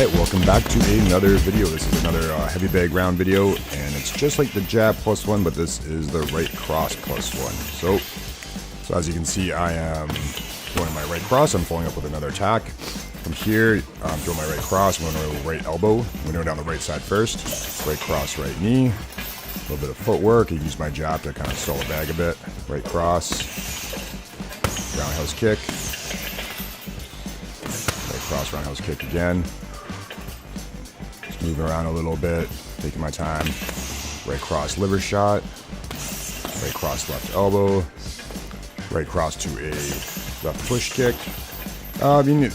Alright, welcome back to another video. This is another heavy bag round video, and it's just like the jab plus one, but this is the right cross plus one. So as you can see, I am going my right cross. I'm following up with another attack. From here, I'm throwing my right cross. I'm going to right elbow. I'm going to go down the right side first. Right cross, right knee. A little bit of footwork. I use my jab to kind of stall the bag a bit. Right cross. Roundhouse kick. Right cross, roundhouse kick again. Just moving around a little bit, taking my time. Right cross, liver shot. Right cross, left elbow. Right cross to a left push kick.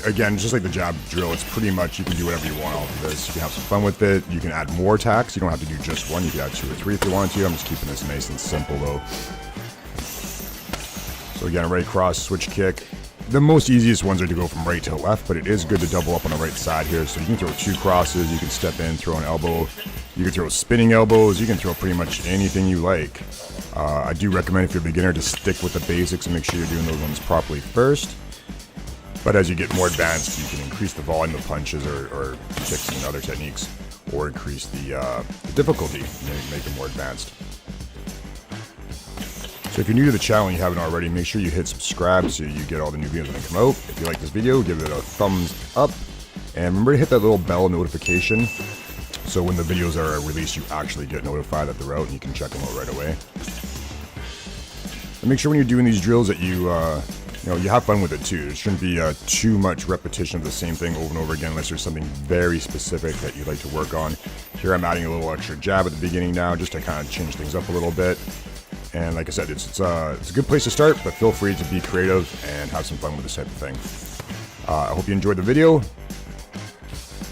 Again, just like the jab drill, it's pretty much, you can do whatever you want off of this. You can have some fun with it. You can add more attacks. You don't have to do just one. You can add 2 or 3 if you want to. I'm just keeping this nice and simple though. So again, right cross, switch kick. The most easiest ones are to go from right to left, but it is good to double up on the right side here. So you can throw 2 crosses, you can step in, throw an elbow, you can throw spinning elbows, you can throw pretty much anything you like. I do recommend if you're a beginner to stick with the basics and make sure you're doing those ones properly first. But as you get more advanced, you can increase the volume of punches or kicks and other techniques, or increase the difficulty, make it more advanced. So if you're new to the channel and you haven't already, make sure you hit subscribe so you get all the new videos when they come out. If you like this video, give it a thumbs up. And remember to hit that little bell notification, so when the videos are released, you actually get notified that they're out and you can check them out right away. And make sure when you're doing these drills that you have fun with it too. There shouldn't be too much repetition of the same thing over and over again unless there's something very specific that you'd like to work on. Here I'm adding a little extra jab at the beginning now just to kind of change things up a little bit. And like I said, it's a good place to start, but feel free to be creative and have some fun with this type of thing. I hope you enjoyed the video,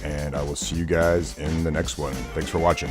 and I will see you guys in the next one. Thanks for watching.